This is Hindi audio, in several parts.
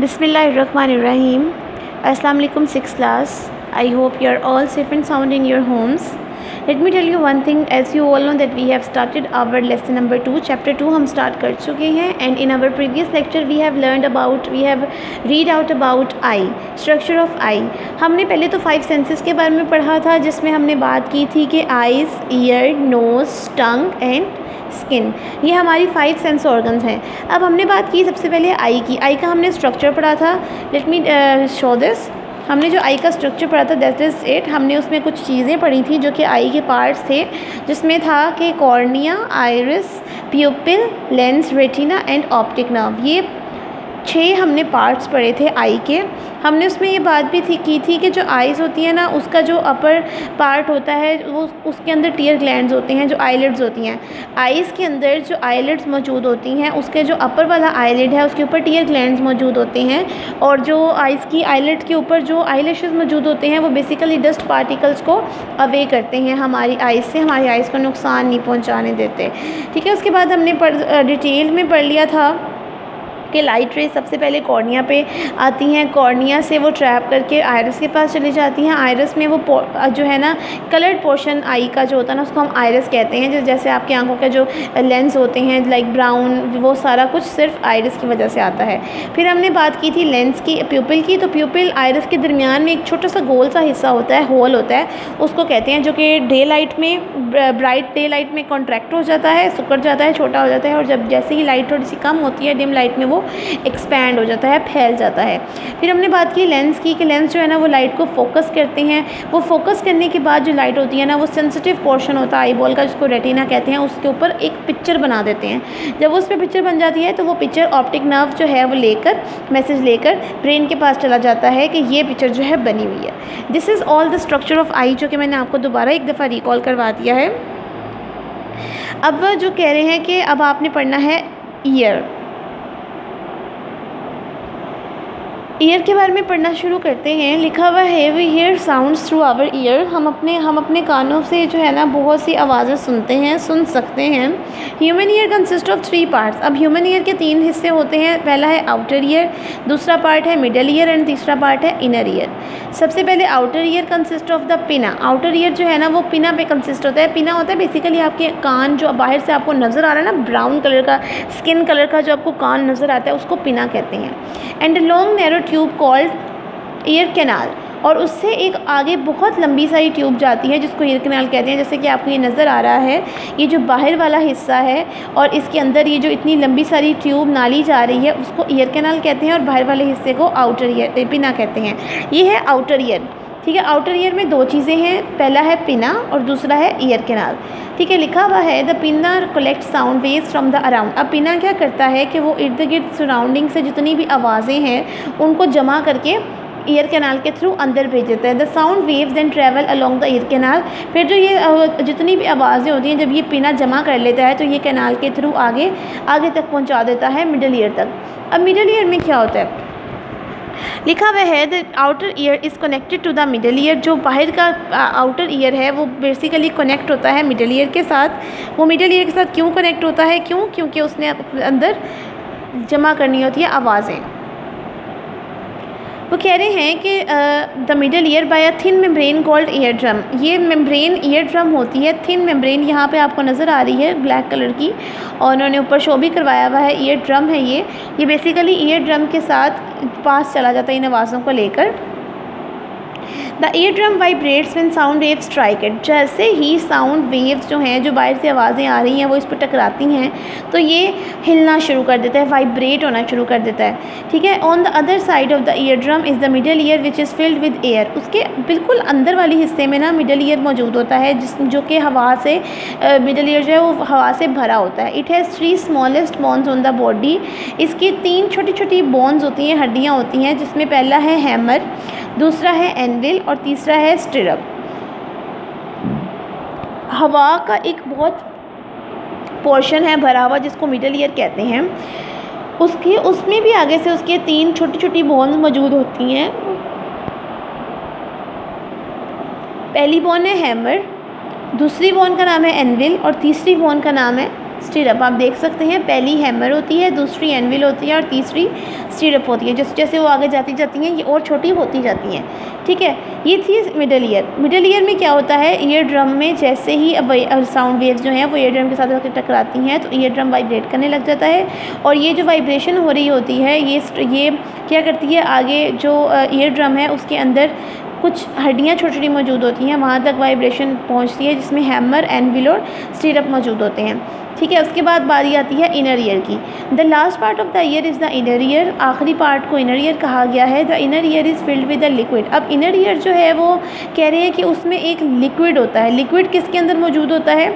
Bismillahirrahmanirrahim. Assalamu alaikum 6th class. I hope you are all safe and sound in your homes. Let me tell you one thing, as you all know that we have started our lesson number 2, chapter 2 हम start कर चुके हैं, and in our previous lecture we have read out about eye, structure of eye. हमने पहले तो 5 senses के बारे में पढ़ा था, जिसमें हमने बात की थी कि eyes, ear, nose, tongue and skin, ये हमारी 5 सेंस ऑर्गन्स हैं. अब हमने बात की सबसे पहले आई की. आई का हमने स्ट्रक्चर पढ़ा था. Let me show this. हमने जो आई का स्ट्रक्चर पढ़ा था दैट इज़ इट. हमने उसमें कुछ चीज़ें पढ़ी थी जो कि आई के पार्ट्स थे, जिसमें था कि cornea, iris, प्यूपिल, lens, retina and optic nerve. ये 6 हमने पार्ट्स पढ़े थे आई के. हमने उसमें ये बात भी की थी कि जो आइज़ होती है ना, उसका जो अपर पार्ट होता है वो उसके अंदर टीयर ग्लैंड्स होते हैं, जो आईलिड्स होती हैं. आइज़ के अंदर जो आईलिड्स मौजूद होती हैं, उसके जो अपर वाला आईलिड है उसके ऊपर टीयर ग्लैंड्स मौजूद होते हैं. और जो आइज़ की आईलिड के ऊपर जो आईलैशेस मौजूद होते हैं वो बेसिकली डस्ट पार्टिकल्स को अवे करते हैं हमारी आइज़ से, हमारी आइज़ को नुकसान नहीं पहुँचाने देते. ठीक है. उसके बाद हमने डिटेल में पढ़ लिया था कि लाइट रेज सबसे पहले कॉर्निया पे आती हैं. कॉर्निया से वो ट्रैप करके आइरिस के पास चली जाती हैं. आइरिस में वो जो है ना कलर्ड पोर्शन आई का जो होता है ना, उसको हम आइरिस कहते हैं. जैसे आपकी आंखों के जो लेंस होते हैं लाइक ब्राउन, वो सारा कुछ सिर्फ आइरिस की वजह से आता है. फिर हमने बात की थी लेंस की, प्यूपिल की. तो प्यूपिल आइरिस के दरमियान में एक छोटा सा गोल सा हिस्सा होता है, होल होता है, उसको कहते हैं, जो कि डे लाइट में, ब्राइट डे लाइट में कॉन्ट्रैक्ट हो जाता है, सिकुड़ जाता है, छोटा हो जाता है, और जब जैसे ही लाइट थोड़ी सी कम होती है डिम लाइट में वो एक्सपैंड हो जाता है, फैल जाता है. फिर हमने बात की लेंस की, कि लेंस जो है ना वो लाइट को फोकस करते हैं. वो फोकस करने के बाद जो लाइट होती है ना, वो सेंसिटिव पोर्शन होता है आई बॉल का, जिसको रेटिना कहते हैं, उसके ऊपर एक पिक्चर बना देते हैं. जब उस पर पिक्चर बन जाती है तो वो पिक्चर ऑप्टिक नर्व जो है वो लेकर मैसेज लेकर ब्रेन के पास चला जाता है कि ये पिक्चर जो है बनी हुई है. This is all the structure of eye, जो कि मैंने आपको दोबारा एक दफ़ा रिकॉल करवा दिया है. अब जो कह रहे हैं कि अब आपने पढ़ना है ईयर. ईयर के बारे में पढ़ना शुरू करते हैं. लिखा हुआ है we hear sounds through our ear. हम अपने कानों से जो है ना बहुत सी आवाज़ें सुन सकते हैं. Human ear consist of 3 parts. अब ह्यूमन ईयर के 3 हिस्से होते हैं. पहला है आउटर ईयर, दूसरा पार्ट है मिडल ईयर एंड तीसरा पार्ट है इनर ईयर. सबसे पहले outer ear consist of the पिना. आउटर ईयर जो है ना वो पिना पे कंसिस्ट होता है. पिना होता है बेसिकली आपके कान, जो बाहर से आपको नज़र आ रहा है ना ब्राउन कलर का, स्किन कलर का जो आपको कान नज़र आता है, उसको पिना कहते हैं. And long narrow tube called ear canal. और उससे एक आगे बहुत लंबी सारी ट्यूब जाती है जिसको ईयर कैनाल कहते हैं. जैसे कि आपको ये नज़र आ रहा है, ये जो बाहर वाला हिस्सा है और इसके अंदर ये जो इतनी लंबी सारी ट्यूब नाली जा रही है, उसको ईयर कैनाल कहते हैं, और बाहर वाले हिस्से को आउटर ईयर पिना कहते हैं. ये है आउटर ईयर. ठीक है. आउटर ईयर में 2 चीज़ें हैं, पहला है पिना और दूसरा है ईयर कैनाल. ठीक है. लिखा हुआ है द पिना collect sound waves from the around. अब पिना क्या करता है कि वो इर्द गिर्द सराउंडिंग से जितनी भी आवाज़ें हैं उनको जमा करके ईयर कैनाल के थ्रू अंदर भेज देता है. The sound waves then travel along the ear canal. फिर जो ये जितनी भी आवाज़ें होती हैं, जब ये पिना जमा कर लेता है तो ये कैनाल के थ्रू आगे तक पहुँचा देता है मिडल ईयर तक. अब मिडल ईयर में क्या होता है? लिखा हुआ है the outer ear is connected to the middle ear. जो बाहर का आउटर ईयर है वो बेसिकली कनेक्ट होता है मिडल ईयर के साथ. वो मिडल ईयर के साथ क्यों कनेक्ट होता है? क्योंकि उसने अंदर जमा करनी होती है आवाज़ें. वो कह रहे हैं कि the middle ear by a thin membrane called ear drum. ये मेम्ब्रेन ईयर ड्रम होती है, थिन मेम्ब्रेन यहाँ पे आपको नज़र आ रही है ब्लैक कलर की, और उन्होंने ऊपर शो भी करवाया हुआ है. ईयर ड्रम है ये बेसिकली ईयर ड्रम के साथ पास चला जाता है इन आवाज़ों को लेकर. The ear drum vibrates when sound waves strike it. जैसे ही साउंड वेव्स जो हैं, जो बाहर से आवाज़ें आ रही हैं, वो इस पर टकराती हैं तो ये हिलना शुरू कर देता है, वाइब्रेट होना शुरू कर देता है. ठीक है. On the other side of the ear drum is the middle year which is filled with air. उसके बिल्कुल अंदर वाले हिस्से में ना मिडल ईयर मौजूद होता है, जो कि हवा से, मिडल ईयर जो है वो हवा से भरा होता है. It has 3 smallest bones on the body. इसकी 3 छोटी छोटी बोन्स होती हैं, हड्डियाँ होती हैं, जिसमें पहला है हैमर, दूसरा है एनविल और तीसरा है स्टिरअप. हवा का एक बहुत पोर्शन है भरा हुआ जिसको मिडल ईयर कहते हैं. उसमें भी आगे से उसके 3 छोटी छोटी बोन्स मौजूद होती हैं. पहली बोन है हैमर, दूसरी बोन का नाम है एनविल और तीसरी बोन का नाम है स्टिरअप। आप देख सकते हैं पहली हैमर होती है, दूसरी एनविल होती है और तीसरी स्टिरअप होती है। जैसे जैसे वो आगे जाती जाती हैं ये और छोटी होती जाती हैं, ठीक है। ये थी मिडल ईयर। मिडल ईयर में क्या होता है, ईयर ड्रम में जैसे ही साउंड वेव्स जो हैं वो ईयर ड्रम के साथ टकराती हैं तो ईयर ड्रम वाइब्रेट करने लग जाता है, और ये जो वाइब्रेशन हो रही होती है ये क्या करती है, आगे जो ईयर ड्रम है उसके अंदर कुछ हड्डियाँ छोटी छोटी मौजूद होती हैं, वहाँ तक वाइब्रेशन पहुँचती है जिसमें हैमर, एनविल और स्टिरअप मौजूद होते हैं, ठीक है। उसके बाद बारी आती है इनर ईयर की। The last part of the year is the inner ear. आखिरी पार्ट को इनर ईयर कहा गया है। The inner ear is filled with the liquid. अब इनर ईयर जो है वो कह रहे हैं कि उसमें एक लिक्विड होता है। लिक्विड किसके अंदर मौजूद होता है,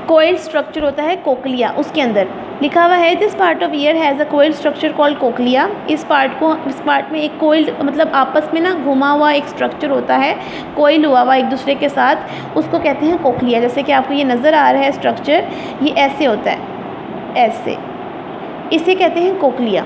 कोइल्ड स्ट्रक्चर होता है कोक्लिया, उसके अंदर लिखा हुआ है this part of year has a coiled structure called cochlea. इस पार्ट में एक कोइल्ड मतलब आपस में ना घुमा हुआ एक स्ट्रक्चर होता है, कोइल हुआ एक दूसरे के साथ, उसको कहते हैं कोक्लिया। जैसे कि आपको ये नज़र आ रहा है स्ट्रक्चर, ये ऐसे होता है, ऐसे, इसे कहते हैं cochlea.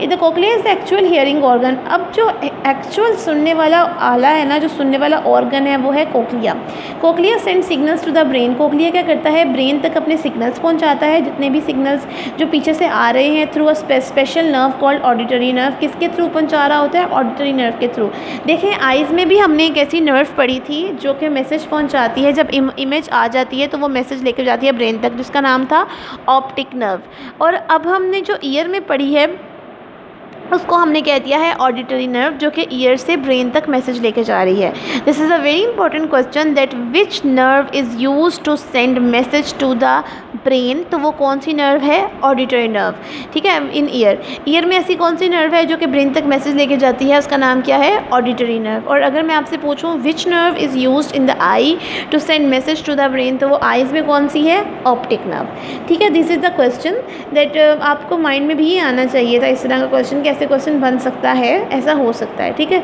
The cochlea is actual hearing organ. अब जो एक्चुअल सुनने वाला आला है ना, जो सुनने वाला ऑर्गन है वो है cochlea. Cochlea send signals to the brain. Cochlea क्या करता है, ब्रेन तक अपने सिग्नल्स पहुंचाता है, जितने भी सिग्नल्स जो पीछे से आ रहे हैं through a special nerve called auditory nerve. किसके थ्रू पहुंचा रहा होता है, ऑडिटरी नर्व के थ्रू। देखें आइज़ में भी हमने एक ऐसी नर्व पढ़ी थी जो कि मैसेज पहुँचाती है, जब इमेज आ जाती है तो वो मैसेज लेकर जाती है ब्रेन तक, जिसका नाम था ऑप्टिक नर्व। और अब हमने जो ईयर में पढ़ी है उसको हमने कह दिया है ऑडिटरी नर्व, जो कि ईयर से ब्रेन तक मैसेज लेके जा रही है। This is a very important question that which nerve is use to send message to the brain. तो वो कौन सी नर्व है, ऑडिटरी नर्व, ठीक है। इन ईयर में ऐसी कौन सी नर्व है जो कि ब्रेन तक मैसेज लेके जाती है, उसका नाम क्या है, ऑडिटरी नर्व। और अगर मैं आपसे पूछूं which nerve is use in the eye to send message to the brain, तो वो आइज़ में कौन सी है, ऑप्टिक नर्व, ठीक है। This is the question that आपको माइंड में भी आना चाहिए था। इस तरह का क्वेश्चन कैसे क्वेश्चन बन सकता है, ऐसा हो सकता है, ठीक है।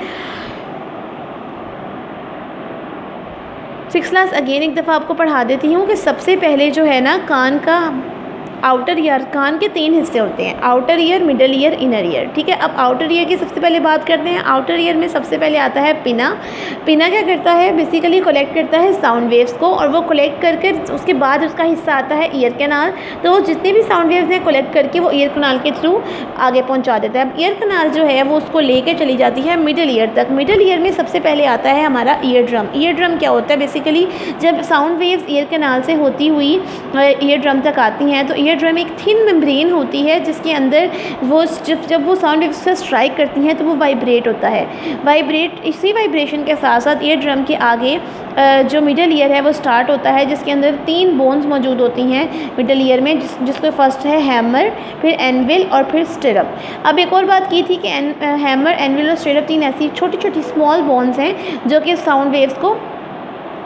6th क्लास अगेन एक दफ़ा आपको पढ़ा देती हूँ कि सबसे पहले जो है ना कान का आउटर ईयर, कान के 3 हिस्से होते हैं, outer ear, middle ear, inner ear, ठीक है। अब आउटर ईयर की सबसे पहले बात करते हैं। आउटर ईयर में सबसे पहले आता है पिना। पिना क्या करता है, बेसिकली कलेक्ट करता है साउंड वेव्स को, और वो कलेक्ट करके उसके बाद उसका हिस्सा आता है ईयर कैनाल। तो वो जितने भी साउंड वेव्स हैं कलेक्ट करके वो ईयर कैनाल के थ्रू आगे पहुँचा देता है। अब ईयर कैनाल जो है वो उसको लेके चली जाती है मिडल ईयर तक। मिडल ईयर में सबसे पहले आता है हमारा ईयर ड्रम। ईयर ड्रम क्या होता है, बेसिकली जब साउंड वेव्स ईयर कैनाल से होती हुई ईयर ड्रम तक आती हैं तो ईयर ड्रम एक थिन मेम्ब्रेन होती है जिसके अंदर वो जब वो साउंड वेव्स से स्ट्राइक करती हैं तो वो वाइब्रेट होता है। इसी वाइब्रेशन के साथ साथ ईयर ड्रम के आगे जो मिडल ईयर है वो स्टार्ट होता है, जिसके अंदर 3 बोन्स मौजूद होती हैं मिडल ईयर में, जिसको फर्स्ट है हैमर, फिर एनविल और फिर स्टिरअप। अब एक और बात की थी कि हैमर, एनविल और स्टिरअप 3 ऐसी छोटी छोटी स्मॉल बोन्स हैं जो कि साउंड वेव्स को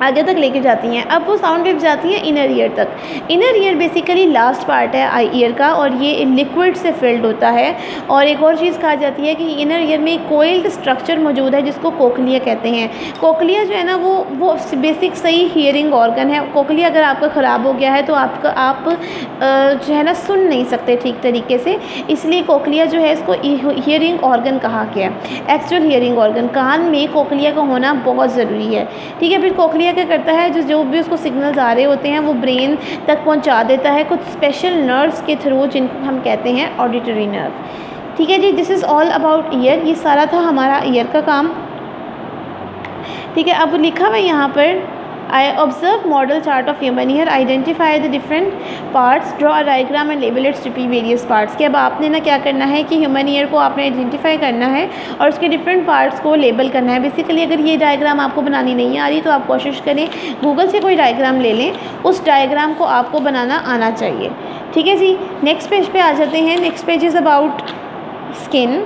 आगे तक लेके जाती हैं। अब वो साउंड वेव जाती हैं इनर ईयर तक। Inner ear basically last part है आई ईयर का, और ये लिक्विड से फिल्ड होता है। और एक और चीज़ कहा जाती है कि इनर ईयर में कोइल्ड स्ट्रक्चर मौजूद है जिसको कोक्लिया कहते हैं। कोक्लिया जो है ना वो बेसिक सही हियरिंग ऑर्गन है। कोक्लिया अगर आपका ख़राब हो गया है तो आप जो है ना सुन नहीं सकते ठीक तरीके से, इसलिए कोक्लिया जो है इसको हियरिंग ऑर्गन कहा गया है। एक्चुअल हियरिंग ऑर्गन, कान में कोक्लिया का होना बहुत ज़रूरी है, ठीक है। फिर कोक्लिया क्या करता है, जो भी उसको सिग्नल्स आ रहे होते हैं वो ब्रेन तक पहुंचा देता है कुछ स्पेशल नर्व्स के थ्रू, जिनको हम कहते हैं ऑडिटरी नर्व, ठीक है जी। This is all about ear. ये सारा था हमारा ईयर का काम, ठीक है। अब लिखा हुआ है यहाँ पर I observe model chart of human ear, identify the different parts, draw a diagram and label its various parts। कि अब आपने ना क्या करना है कि ह्यूमन ईयर को आपने आइडेंटिफाई करना है और उसके डिफरेंट पार्ट्स को लेबल करना है। बेसिकली अगर ये डायग्राम आपको बनानी नहीं आ रही तो आप कोशिश करें गूगल से कोई डायग्राम ले लें, उस डायग्राम को आपको बनाना आना चाहिए, ठीक है जी। नेक्स्ट पेज पे आ जाते हैं। Next page is about skin.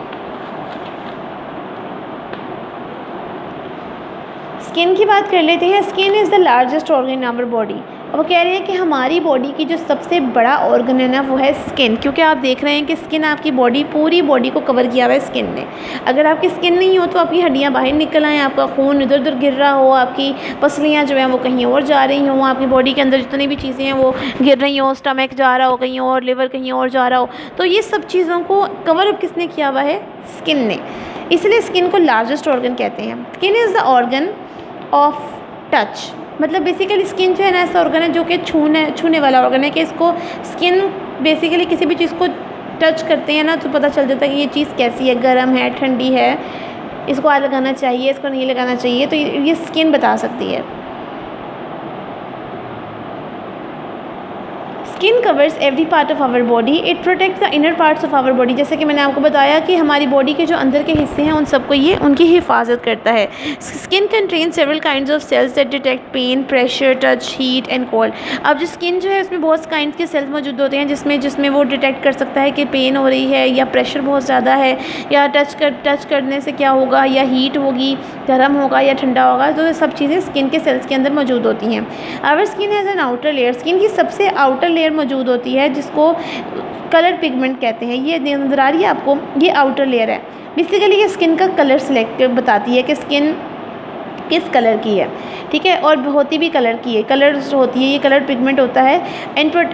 Skin की बात कर लेते हैं। Skin is the largest organ in our body. अब वो कह रहे हैं कि हमारी बॉडी की जो सबसे बड़ा ऑर्गन है ना वो है स्किन, क्योंकि आप देख रहे हैं कि स्किन आपकी पूरी बॉडी को कवर किया हुआ है स्किन ने। अगर आपकी स्किन नहीं हो तो आपकी हड्डियाँ बाहर निकल आएँ, आपका खून इधर उधर गिर रहा हो, आपकी पसलियाँ जो हैं वो कहीं और जा रही हों, आपकी बॉडी के अंदर जितनी भी चीज़ें हैं वो गिर रही हों, स्टमक जा रहा हो कहीं और, लिवर कहीं और जा रहा हो, तो ये सब चीज़ों को कवर अप किसने किया हुआ है, स्किन ने। इसलिए स्किन को लार्जेस्ट ऑर्गन कहते हैं। Skin is the organ of touch. मतलब बेसिकली स्किन जो है ना ऐसा ऑर्गन है जो कि छूने वाला ऑर्गन है, कि इसको स्किन बेसिकली किसी भी चीज़ को टच करते हैं ना तो पता चल जाता है कि ये चीज़ कैसी है, गर्म है, ठंडी है, इसको हाथ लगाना चाहिए, इसको नहीं लगाना चाहिए, तो ये स्किन बता सकती है। Skin covers every part of our body, it protects the inner parts of our body. जैसे कि मैंने आपको बताया कि हमारी बॉडी के जो अंदर के हिस्से हैं उन सबको ये उनकी हिफाजत करता है। Skin contain several kinds of cells that detect pain, pressure, touch, heat and cold. अब जो स्किन जो है उसमें बहुत काइंड्स के सेल्स मौजूद होते हैं जिसमें वो डिटेक्ट कर सकता है कि पेन हो रही है या प्रेशर बहुत ज़्यादा है, या टच करने से क्या होगा, या हीट होगी, गर्म होगा या ठंडा होगा। तो ये सब चीज़ें स्किन के सेल्स के अंदर मौजूद होती हैं। Our skin has an outer layer, skin की सबसे आउटर लेयर मौजूद होती है जिसको कलर पिगमेंट कहते हैं। ये नज़र आ रही है आपको, ये आउटर लेयर है। बेसिकली ये स्किन का कलर सिलेक्ट बताती है कि स्किन किस कलर की है, ठीक है, और होती भी कलर की है, कलर्स होती है, ये कलर पिगमेंट होता है।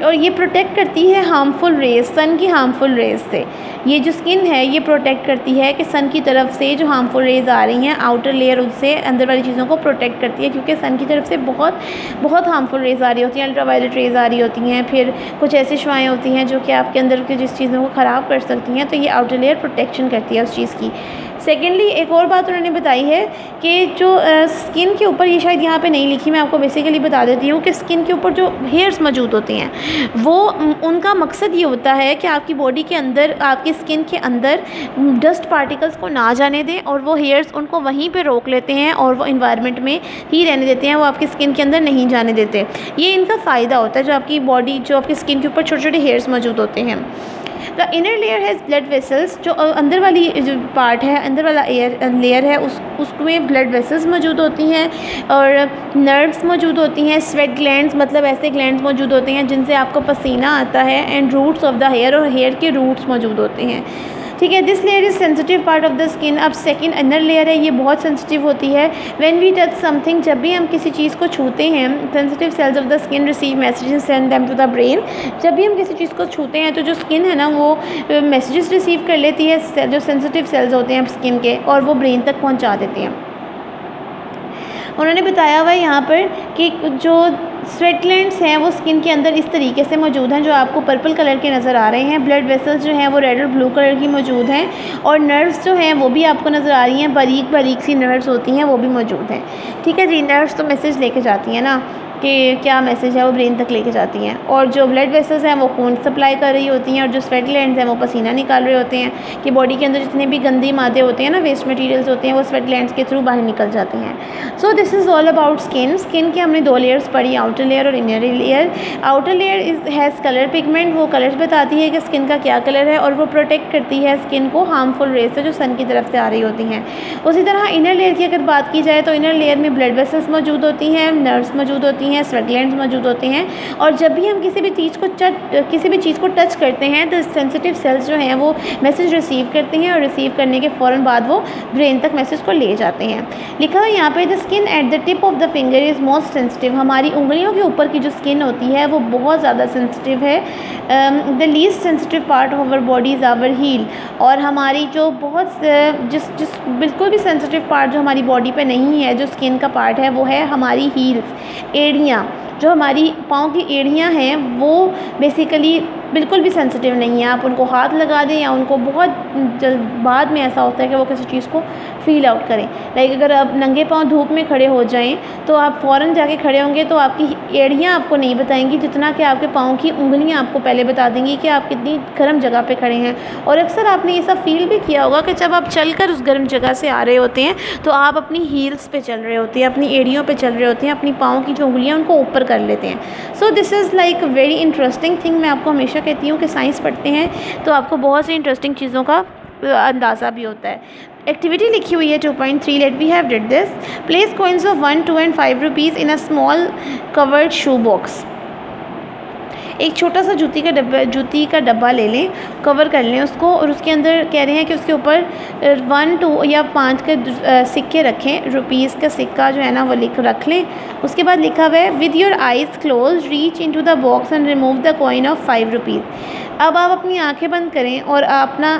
और ये प्रोटेक्ट करती है हार्मफुल रेज, सन की हार्मफुल रेज से। ये जो स्किन है ये प्रोटेक्ट करती है कि सन की तरफ से जो हार्मफुल रेज आ रही हैं, आउटर लेयर उससे अंदर वाली चीज़ों को प्रोटेक्ट करती है, क्योंकि सन की तरफ से बहुत हार्मफुल रेज आ रही होती हैं, अल्ट्रावायलेट रेज आ रही होती हैं, फिर कुछ ऐसी शुआएँ होती हैं जो कि आपके अंदर की जिस चीज़ों को ख़राब कर सकती हैं, तो ये आउटर लेयर प्रोटेक्शन करती है उस चीज़ की। सेकेंडली एक और बात उन्होंने बताई है कि जो स्किन के ऊपर, ये शायद यहाँ पे नहीं लिखी, मैं आपको बेसिकली बता देती हूँ कि स्किन के ऊपर जो हेयर्स मौजूद होते हैं वो उनका मकसद ये होता है कि आपकी बॉडी के अंदर, आपकी स्किन के अंदर डस्ट पार्टिकल्स को ना जाने दें, और वो हेयर्स उनको वहीं पे रोक लेते हैं और वो इन्वायरमेंट में ही रहने देते हैं, वो आपकी स्किन के अंदर नहीं जाने देते। ये इनका फ़ायदा होता है, जो आपकी बॉडी, जो आपकी स्किन के ऊपर छोटे छोटे हेयर्स मौजूद होते हैं। The inner layer has blood vessels, जो अंदर वाली जो पार्ट है, अंदर वाला लेयर है, उसमें ब्लड वेसल्स मौजूद होती हैं और नर्व्स मौजूद होती हैं। स्वेट ग्लैंड्स, मतलब ऐसे ग्लैंड्स मौजूद होते हैं जिनसे आपको पसीना आता है। And roots of the hair, और हेयर के रूट्स मौजूद होते हैं, ठीक है। This layer is sensitive part of the skin. अब सेकंड इनर लेयर है, ये बहुत सेंसिटिव होती है। व्हेन वी टच समथिंग, जब भी हम किसी चीज़ को छूते हैं, sensitive cells of the skin receive messages, send them to the brain. जब भी हम किसी चीज़ को छूते हैं तो जो स्किन है ना वो मैसेजेस रिसीव कर लेती है, जो सेंसिटिव सेल्स होते हैं स्किन के, और वो ब्रेन तक पहुँचा देती हैं। उन्होंने बताया हुआ है यहाँ पर कि जो स्वेट ग्लैंड्स हैं वो स्किन के अंदर इस तरीके से मौजूद हैं, जो आपको पर्पल कलर के नज़र आ रहे हैं। ब्लड वेसल्स जो हैं वो रेड और ब्लू कलर की मौजूद हैं, और नर्व्स जो हैं वो भी आपको नज़र आ रही हैं, बारीक बारीक सी नर्व्स होती हैं, वो भी मौजूद हैं, ठीक है जी। नर्व्स तो मैसेज लेके जाती हैं ना कि क्या मैसेज है, वो ब्रेन तक लेके जाती हैं। और जो ब्लड वेसल्स हैं वो खून सप्लाई कर रही होती हैं, और जो स्वेट ग्लैंड्स हैं वो पसीना निकाल रहे होते हैं, कि बॉडी के अंदर जितने भी गंदी मादे होते हैं ना, वेस्ट मटेरियल्स होते हैं, वो स्वेट ग्लैंड्स के थ्रू बाहर निकल जाते हैं। So this is all about skin. Skin की हमने 2 लेयर्स पढ़ी, आउटर लेयर और inner layer. Outer layer has colour pigment, वो कलर्स बताती है कि स्किन का क्या कलर है, और वो प्रोटेक्ट करती है स्किन को हार्मफुल रेज से जो सन की तरफ से आ रही होती हैं। उसी तरह इनर लेयर की अगर बात की जाए तो इनर लेयर में ब्लड वेसल्स मौजूद होती हैं, नर्व्स मौजूद होती हैं, स्वेट ग्लैंड्स मौजूद होते हैं, और जब भी हम किसी भी चीज़ को टच करते हैं तो सेंसिटिव सेल्स जो हैं वो मैसेज रिसीव करते हैं, और रिसीव करने के फ़ौरन बाद वो ब्रेन तक मैसेज को ले जाते हैं। लिखा है यहाँ पे, the skin at the tip of the finger is most sensitive. हमारी उंगलियों के ऊपर की जो स्किन होती है वो बहुत ज़्यादा सेंसिटिव है। The least sensitive part of our body is our heel. और हमारी जो बहुत जिस बिल्कुल भी सेंसिटिव पार्ट जो हमारी बॉडी पे नहीं है, जो स्किन का पार्ट है, वो है हमारी हील्स, एड़ियाँ। जो हमारी पाँव की एड़ियाँ हैं वो बेसिकली बिल्कुल भी सेंसिटिव नहीं है। आप उनको हाथ लगा दें या उनको बहुत बाद में ऐसा होता है कि वो किसी चीज़ को फ़ील आउट करें। लाइक अगर आप नंगे पाँव धूप में खड़े हो जाएं तो आप फ़ौरन जाके खड़े होंगे तो आपकी एड़ियाँ आपको नहीं बताएंगी, जितना कि आपके पाँव की उंगलियाँ आपको पहले बता देंगी कि आप कितनी गर्म जगह पे खड़े हैं। और अक्सर आपने ये सब फील भी किया होगा कि जब आप चलकर उस गर्म जगह से आ रहे होते हैं तो आप अपनी हील्स पे चल रहे होते हैं, अपनी एड़ियों पे चल रहे होते हैं, अपनी पाँव की जो उंगलियाँ उनको ऊपर कर लेते हैं। So this is like very interesting thing. मैं आपको हमेशा कहती हूँ कि साइंस पढ़ते हैं तो आपको बहुत सी इंटरेस्टिंग चीज़ों का अंदाज़ा भी होता है। एक्टिविटी लिखी हुई है 2.3, let we have did this. Place coins of 1, 2 and 5 rupees in a small covered shoe box. एक छोटा सा जूती का डब्बा ले लें, कवर कर लें उसको, और उसके अंदर कह रहे हैं कि उसके ऊपर 1, 2 या 5 के सिक्के रखें। रुपीज़ का सिक्का जो है ना वो रख लें। उसके बाद लिखा हुआ है, with your eyes close reach into the box and remove the coin of 5 rupees. अब आप अपनी आंखें बंद करें और अपना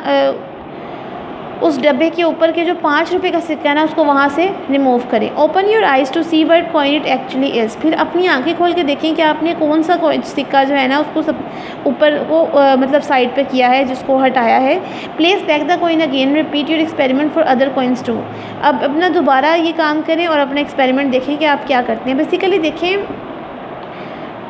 उस डब्बे के ऊपर के जो 5 रुपये का सिक्का है ना, उसको वहाँ से रिमूव करें। Open your eyes to see what coin it actually is. फिर अपनी आंखें खोल के देखें कि आपने कौन सा सिक्का जो है ना, उसको सब ऊपर को मतलब साइड पे किया है, जिसको हटाया है। Place back the coin again, repeat your experiment for other coins too. अब अपना दोबारा ये काम करें और अपना एक्सपेरिमेंट देखें कि आप क्या करते हैं। बेसिकली देखें,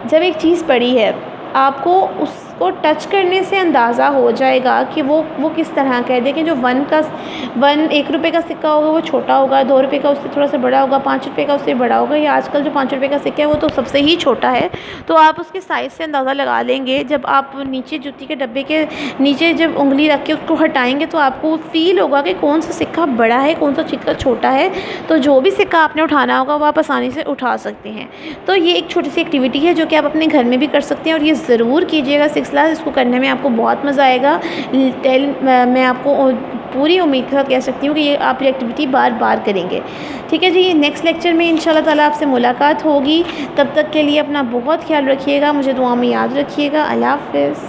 जब एक चीज़ पड़ी है, आपको उसको टच करने से अंदाज़ा हो जाएगा कि वो किस तरह का है। देखें, जो 1 रुपये का सिक्का होगा वो छोटा होगा, 2 रुपये का उससे थोड़ा सा बड़ा होगा, 5 रुपये का उससे बड़ा होगा। या आजकल जो 5 रुपये का सिक्का है वो तो सबसे ही छोटा है। तो आप उसके साइज़ से अंदाज़ा लगा लेंगे। जब आप नीचे जूती के डब्बे के नीचे जब उंगली रख के उसको हटाएँगे तो आपको फ़ील होगा कि कौन सा सिक्का बड़ा है, कौन सा सिक्का छोटा है। तो जो भी सिक्का आपने उठाना होगा वो आप आसानी से उठा सकते हैं। तो ये एक छोटी सी एक्टिविटी है जो कि आप अपने घर में भी कर सकते हैं, और ये ज़रूर कीजिएगा 6 क्लास। इसको करने में आपको बहुत मज़ा आएगा। मैं आपको पूरी उम्मीद के साथ कह सकती हूँ कि ये आप ये एक्टिविटी बार बार करेंगे। ठीक है जी, नेक्स्ट लेक्चर में इंशाल्लाह ताला आपसे मुलाकात होगी। तब तक के लिए अपना बहुत ख्याल रखिएगा, मुझे दुआ में याद रखिएगा। अल्लाह हाफ़िज़।